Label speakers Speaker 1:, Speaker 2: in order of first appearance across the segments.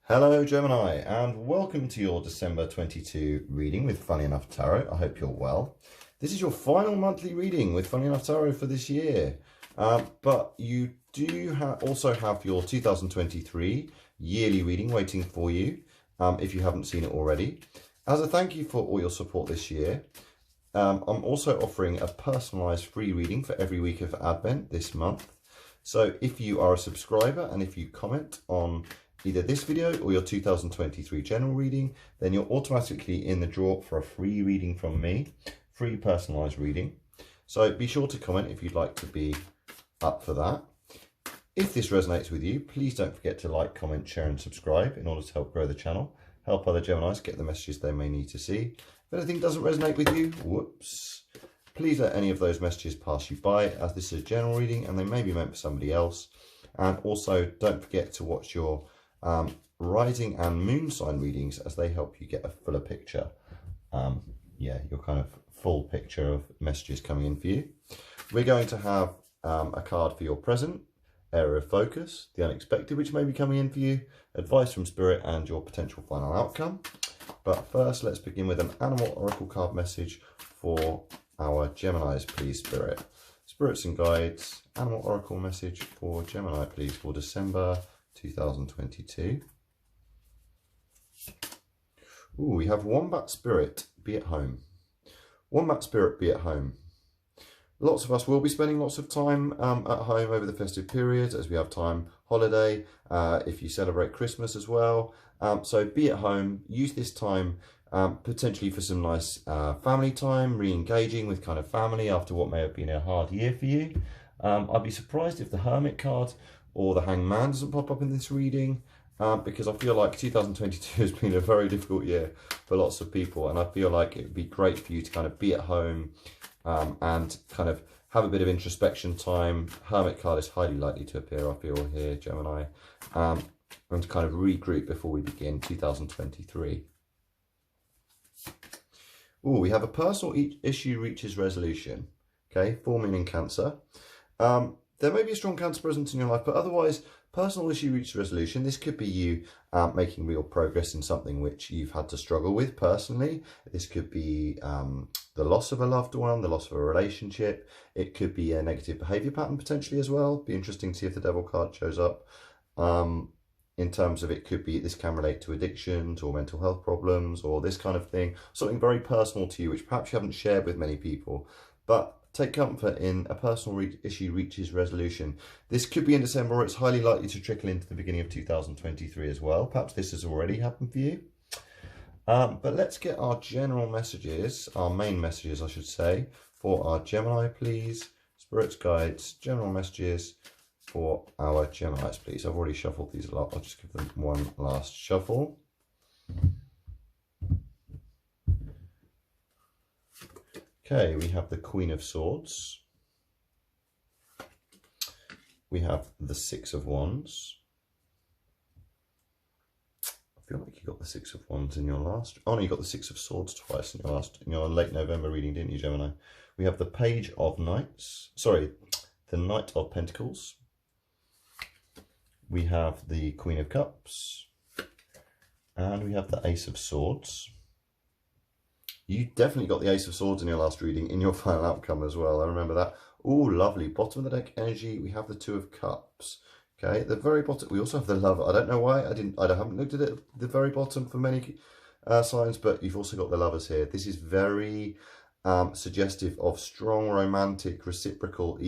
Speaker 1: Hello Gemini, and welcome to your December 22 reading with Funnily Enough Tarot. I hope you're well. This is your final monthly reading with Funnily Enough Tarot for this year. But you do also have your 2023 yearly reading waiting for you, if you haven't seen it already. As a thank you for all your support this year, I'm also offering a personalised free reading for every week of Advent this month. So if you are a subscriber and if you comment on either this video or your 2023 general reading, then you're automatically in the draw for a free reading from me, free personalised reading. So be sure to comment if you'd like to be up for that. If this resonates with you, please don't forget to like, comment, share and subscribe in order to help grow the channel, help other Geminis get the messages they may need to see. If anything doesn't resonate with you, whoops, please let any of those messages pass you by, as this is a general reading and they may be meant for somebody else. And also don't forget to watch your rising and moon sign readings, as they help you get a fuller picture. Your kind of full picture of messages coming in for you. We're going to have a card for your present, area of focus, the unexpected which may be coming in for you, advice from spirit and your potential final outcome. But first, let's begin with an animal oracle card message for our Geminis, please, spirit. Spirits and guides, animal oracle message for Gemini, please, for December 2022. Ooh, we have Wombat Spirit, be at home. Wombat Spirit, be at home. Lots of us will be spending lots of time at home over the festive period, as we have time holiday, if you celebrate Christmas as well. So be at home, use this time potentially for some nice family time, re-engaging with kind of family after what may have been a hard year for you. I'd be surprised if the Hermit card or the Hanged Man doesn't pop up in this reading, because I feel like 2022 has been a very difficult year for lots of people, and I feel like it would be great for you to kind of be at home and kind of have a bit of introspection time. Hermit card is highly likely to appear, I feel, here, Gemini, and to kind of regroup before we begin 2023. Oh, we have a personal issue reaches resolution. Okay, full moon in Cancer. There may be a strong Cancer presence in your life, but otherwise, personal issue reaches resolution. This could be you making real progress in something which you've had to struggle with personally. This could be the loss of a loved one, the loss of a relationship. It could be a negative behaviour pattern potentially as well. Be interesting to see if the Devil card shows up. In terms of, it could be, this can relate to addictions or mental health problems or this kind of thing. Something very personal to you, which perhaps you haven't shared with many people. But take comfort in a personal issue reaches resolution. This could be in December, or it's highly likely to trickle into the beginning of 2023 as well. Perhaps this has already happened for you. But let's get our general messages, our main messages, I should say, for our Gemini, please. Spirits, guides, general messages for our Geminis, please. I've already shuffled these a lot. I'll just give them one last shuffle. Okay, we have the Queen of Swords. We have the Six of Wands. I feel like you got the Six of Wands in your last. Oh no, you got the Six of Swords twice in your late November reading, didn't you, Gemini? We have the Page of Knights. Sorry, the Knight of Pentacles. We have the Queen of Cups. And we have the Ace of Swords. You definitely got the Ace of Swords in your last reading, in your final outcome as well. I remember that. Oh, lovely. Bottom of the deck energy, we have the Two of Cups. Okay, at the very bottom, we also have the Lover. I don't know why. I haven't looked at it at the very bottom for many signs, but you've also got the Lovers here. This is very suggestive of strong, romantic, reciprocal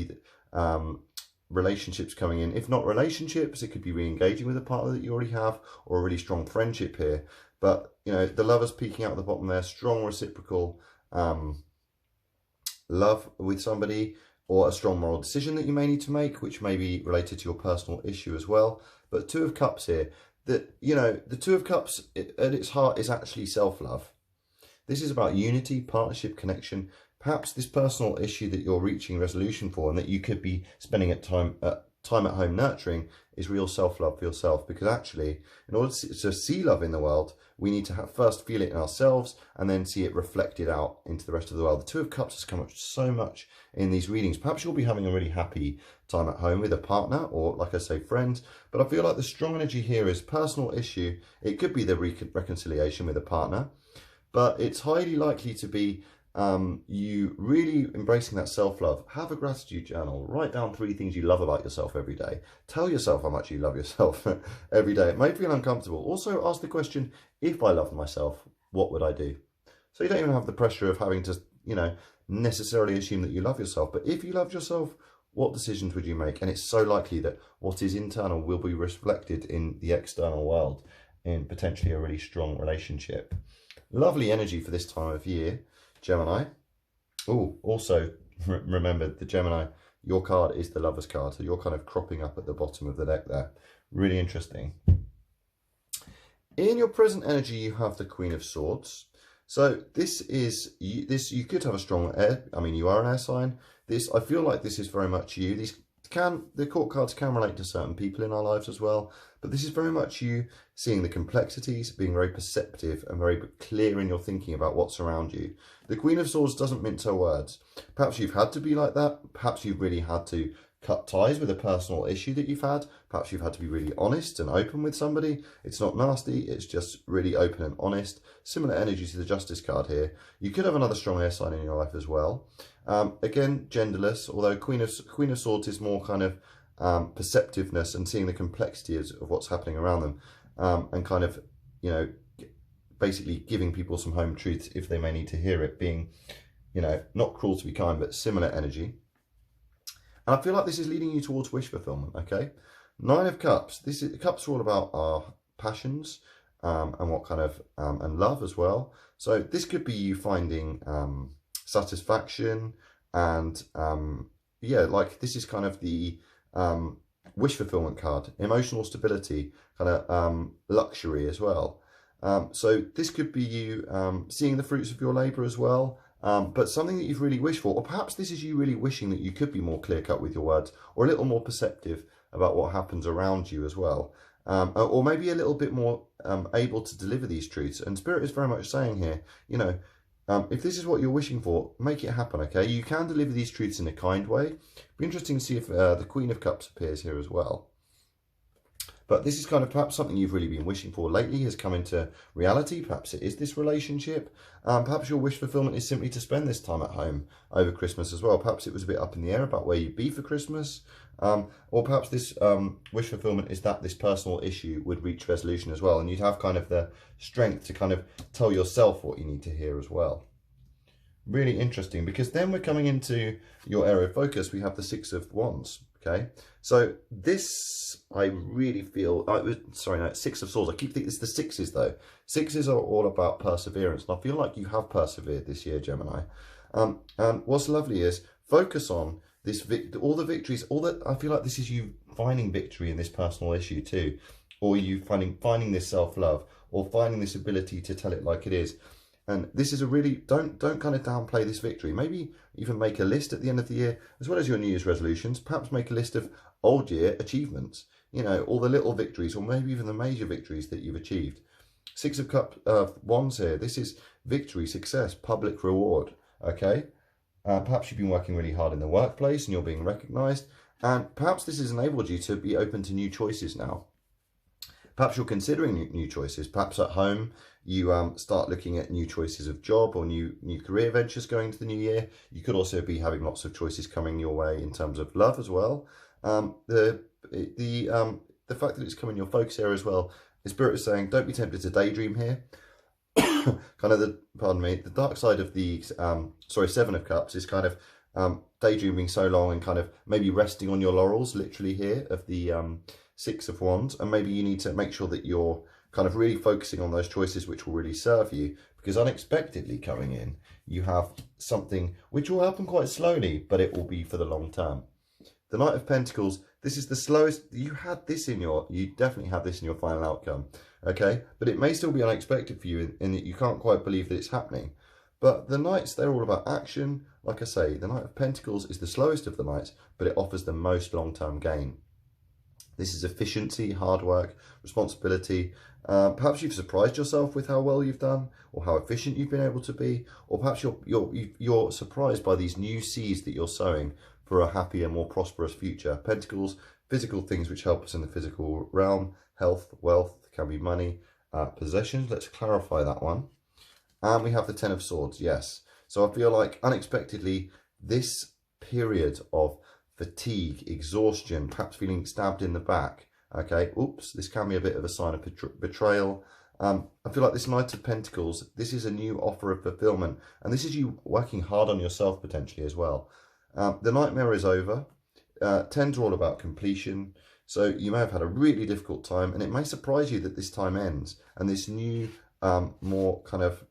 Speaker 1: relationships coming in. If not relationships, it could be re-engaging with a partner that you already have, or a really strong friendship here. But, you know, the Lovers peeking out at the bottom there, strong reciprocal love with somebody, or a strong moral decision that you may need to make, which may be related to your personal issue as well. But Two of Cups here, that, you know, the Two of Cups at its heart is actually self-love. This is about unity, partnership, connection. Perhaps this personal issue that you're reaching resolution for, and that you could be spending time time at home nurturing is real self-love for yourself, because actually in order to see love in the world, we need to first feel it in ourselves and then see it reflected out into the rest of the world. The Two of Cups has come up so much in these readings. Perhaps you'll be having a really happy time at home with a partner or, like I say, friends, but I feel like the strong energy here is personal issue. It could be the reconciliation with a partner, but it's highly likely to be you really embracing that self-love. Have a gratitude journal. Write down 3 things you love about yourself every day. Tell yourself how much you love yourself every day. It may feel uncomfortable. Also ask the question, if I loved myself, what would I do? So you don't even have the pressure of having to, you know, necessarily assume that you love yourself. But if you loved yourself, what decisions would you make? And it's so likely that what is internal will be reflected in the external world in potentially a really strong relationship. Lovely energy for this time of year, Gemini. Oh, also remember the Gemini, your card is the Lover's card, so you're kind of cropping up at the bottom of the deck there. Really interesting. In your present energy, you have the Queen of Swords. So this is you could have a strong air. I mean, you are an air sign. I feel like this is very much you. The court cards can relate to certain people in our lives as well, but this is very much you seeing the complexities, being very perceptive and very clear in your thinking about what's around you. The Queen of Swords doesn't mince her words. Perhaps you've had to be like that. Perhaps you've really had to cut ties with a personal issue that you've had. Perhaps you've had to be really honest and open with somebody. It's not nasty, it's just really open and honest. Similar energy to the Justice card here. You could have another strong air sign in your life as well. Again, genderless, although Queen of Swords is more kind of perceptiveness and seeing the complexity of what's happening around them, and kind of, you know, basically giving people some home truths if they may need to hear it, being, you know, not cruel to be kind, but similar energy. And I feel like this is leading you towards wish fulfillment, okay? 9 of Cups. Cups are all about our passions and what kind of, and love as well. So this could be you finding satisfaction and, yeah, like this is kind of the wish fulfillment card. Emotional stability, kind of luxury as well. So this could be you seeing the fruits of your labour as well. But something that you've really wished for, or perhaps this is you really wishing that you could be more clear-cut with your words, or a little more perceptive about what happens around you as well, or maybe a little bit more able to deliver these truths. And Spirit is very much saying here, you know, if this is what you're wishing for, make it happen, okay? You can deliver these truths in a kind way. Be interesting to see if the Queen of Cups appears here as well. But this is kind of perhaps something you've really been wishing for lately has come into reality. Perhaps it is this relationship. Perhaps your wish fulfillment is simply to spend this time at home over Christmas as well. Perhaps it was a bit up in the air about where you'd be for Christmas. Or perhaps this wish fulfillment is that this personal issue would reach resolution as well. And you'd have kind of the strength to kind of tell yourself what you need to hear as well. Really interesting, because then we're coming into your area of focus. We have the 6 of Wands. Okay, so this I really feel, sorry, no, 6 of Swords. I keep thinking it's the 6s though. 6s are all about perseverance, and I feel like you have persevered this year, Gemini. And what's lovely is focus on this, all the victories, all that. I feel like this is you finding victory in this personal issue too, or you finding this self-love, or finding this ability to tell it like it is. And this is a really, don't kind of downplay this victory. Maybe even make a list at the end of the year, as well as your New Year's resolutions. Perhaps make a list of old year achievements. You know, all the little victories, or maybe even the major victories that you've achieved. 6 of Wands here. This is victory, success, public reward. Okay. Perhaps you've been working really hard in the workplace and you're being recognised. And perhaps this has enabled you to be open to new choices now. Perhaps you're considering new choices. Perhaps at home you start looking at new choices of job or new career ventures going into the new year. You could also be having lots of choices coming your way in terms of love as well. The fact that it's coming your focus area as well, the Spirit is saying don't be tempted to daydream here. Kind of the dark side of the 7 of Cups is kind of daydreaming so long and kind of maybe resting on your laurels literally here of the 6 of Wands, and maybe you need to make sure that you're kind of really focusing on those choices which will really serve you, because unexpectedly coming in you have something which will happen quite slowly, but it will be for the long term. The Knight of Pentacles, this is the slowest. You definitely have this in your final outcome, okay? But it may still be unexpected for you in that you can't quite believe that it's happening. But the Knights, they're all about action. Like I say, the Knight of Pentacles is the slowest of the Knights, but it offers the most long-term gain. This is efficiency, hard work, responsibility. Perhaps you've surprised yourself with how well you've done, or how efficient you've been able to be, or perhaps you're surprised by these new seeds that you're sowing for a happier, more prosperous future. Pentacles, physical things which help us in the physical realm, health, wealth, can be money, possessions. Let's clarify that one. And we have the Ten of Swords, yes. So I feel like unexpectedly this period of fatigue, exhaustion, perhaps feeling stabbed in the back, okay, oops, this can be a bit of a sign of betrayal. I feel like this Knight of Pentacles, this is a new offer of fulfillment, and this is you working hard on yourself potentially as well. The nightmare is over. Tens are all about completion, so you may have had a really difficult time, and it may surprise you that this time ends, and this new, more kind of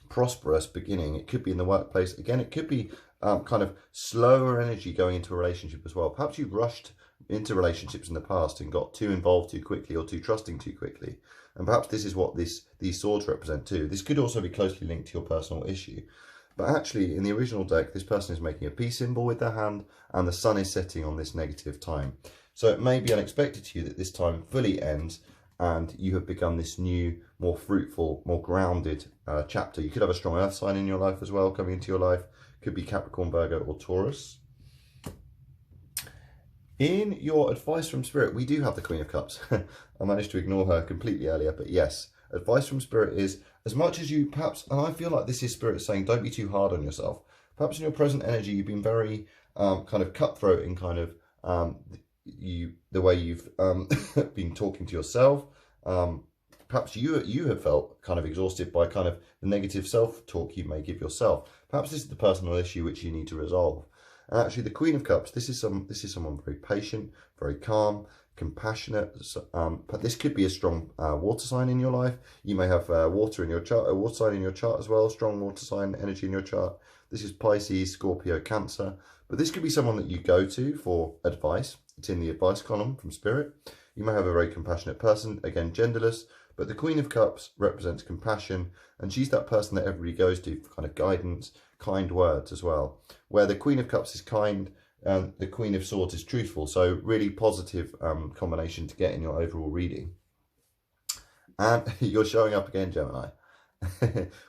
Speaker 1: prosperous beginning. It could be in the workplace. Again, it could be kind of slower energy going into a relationship as well. Perhaps you've rushed into relationships in the past and got too involved too quickly, or too trusting too quickly. And perhaps this is what these swords represent too. This could also be closely linked to your personal issue. But actually, in the original deck, this person is making a peace symbol with their hand, and the sun is setting on this negative time. So it may be unexpected to you that this time fully ends, and you have begun this new, more fruitful, more grounded chapter. You could have a strong earth sign in your life as well coming into your life. Could be Capricorn, Virgo, or Taurus. In your advice from Spirit, we do have the Queen of Cups. I managed to ignore her completely earlier, but yes, advice from Spirit is, as much as you perhaps, and I feel like this is Spirit saying, don't be too hard on yourself. Perhaps in your present energy, you've been very kind of cutthroat in kind of the way you've been talking to yourself. Perhaps you have felt kind of exhausted by kind of the negative self-talk you may give yourself. Perhaps this is the personal issue which you need to resolve. And actually, the Queen of Cups, this is someone very patient, very calm, compassionate. But this could be a strong water sign in your life. You may have water in your chart, a water sign in your chart as well. Strong water sign energy in your chart. This is Pisces, Scorpio, Cancer. But this could be someone that you go to for advice. It's in the advice column from Spirit. You may have a very compassionate person, again, genderless. But the Queen of Cups represents compassion, and she's that person that everybody goes to for kind of guidance, kind words as well. Where the Queen of Cups is kind, and the Queen of Swords is truthful. So really positive combination to get in your overall reading. And you're showing up again, Gemini.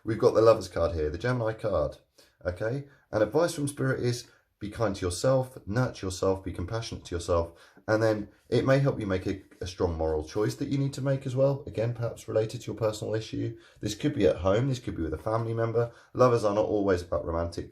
Speaker 1: We've got the Lovers card here, the Gemini card. Okay, and advice from Spirit is be kind to yourself, nurture yourself, be compassionate to yourself, and then it may help you make a strong moral choice that you need to make as well. Again, perhaps related to your personal issue. This could be at home, this could be with a family member. Lovers are not always about romantic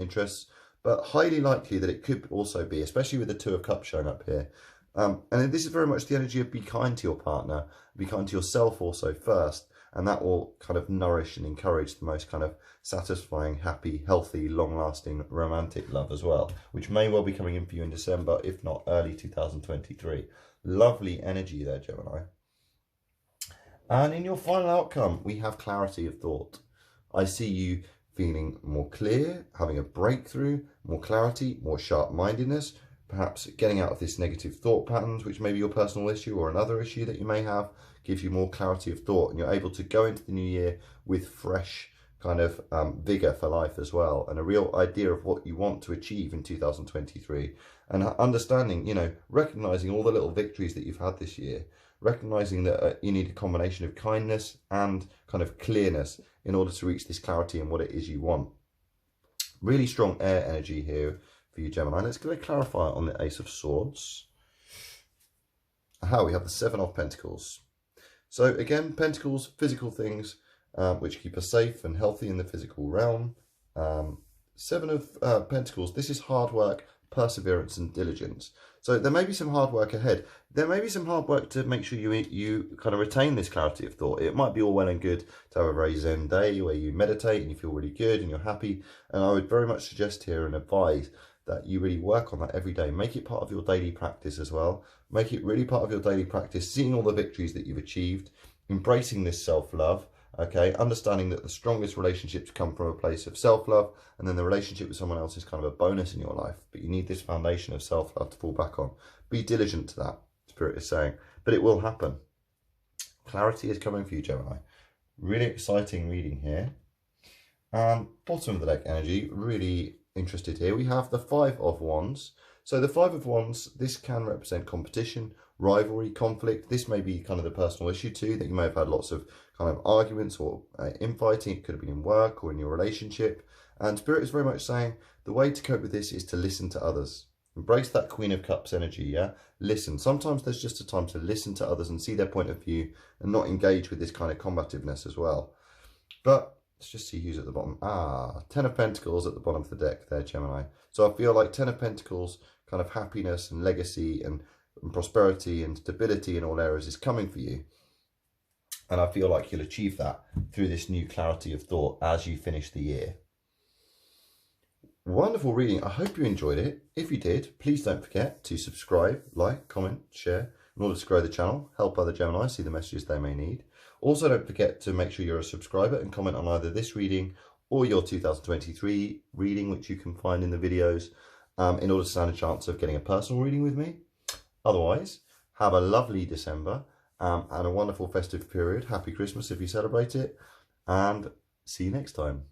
Speaker 1: interests, but highly likely that it could also be, especially with the Two of Cups showing up here. And this is very much the energy of be kind to your partner, be kind to yourself also first, and that will kind of nourish and encourage the most kind of satisfying, happy, healthy, long-lasting romantic love as well, which may well be coming in for you in December, if not early 2023. Lovely energy there, Gemini. And in your final outcome, we have clarity of thought. I see you feeling more clear, having a breakthrough, more clarity, more sharp-mindedness, perhaps getting out of this negative thought patterns, which may be your personal issue or another issue that you may have, gives you more clarity of thought, and you're able to go into the new year with fresh kind of vigor for life as well, and a real idea of what you want to achieve in 2023, and understanding, you know, recognizing all the little victories that you've had this year, recognizing that you need a combination of kindness and kind of clearness in order to reach this clarity in what it is you want. Really strong air energy here for you, Gemini. Let's go clarify on the Ace of Swords. Aha, we have the Seven of Pentacles. So again, Pentacles, physical things, which keep us safe and healthy in the physical realm. Seven of Pentacles, this is hard work, perseverance and diligence. So there may be some hard work ahead. There may be some hard work to make sure you kind of retain this clarity of thought. It might be all well and good to have a very zen day where you meditate and you feel really good and you're happy. And I would very much suggest here and advise that you really work on that every day. Make it part of your daily practice as well. Make it really part of your daily practice, seeing all the victories that you've achieved, embracing this self-love, okay, understanding that the strongest relationships come from a place of self-love, and then the relationship with someone else is kind of a bonus in your life, but you need this foundation of self-love to fall back on. Be diligent to that, Spirit is saying, but it will happen. Clarity is coming for you, Gemini. Really exciting reading here. Bottom of the deck energy, really interested here. We have the Five of Wands. So the Five of Wands, this can represent competition, rivalry, conflict. This may be kind of the personal issue too, that you may have had lots of kind of arguments or infighting. It could have been in work or in your relationship. And Spirit is very much saying the way to cope with this is to listen to others. Embrace that Queen of Cups energy, yeah? Listen. Sometimes there's just a time to listen to others and see their point of view and not engage with this kind of combativeness as well. But let's just see who's at the bottom. Ten of Pentacles at the bottom of the deck there, Gemini. So I feel like Ten of Pentacles, kind of happiness and legacy and prosperity and stability in all areas is coming for you. And I feel like you'll achieve that through this new clarity of thought as you finish the year. Wonderful reading. I hope you enjoyed it. If you did, please don't forget to subscribe, like, comment, share in order to grow the channel, help other Gemini see the messages they may need. Also, don't forget to make sure you're a subscriber and comment on either this reading or your 2023 reading, which you can find in the videos, in order to stand a chance of getting a personal reading with me. Otherwise, have a lovely December and a wonderful festive period. Happy Christmas if you celebrate it, and see you next time.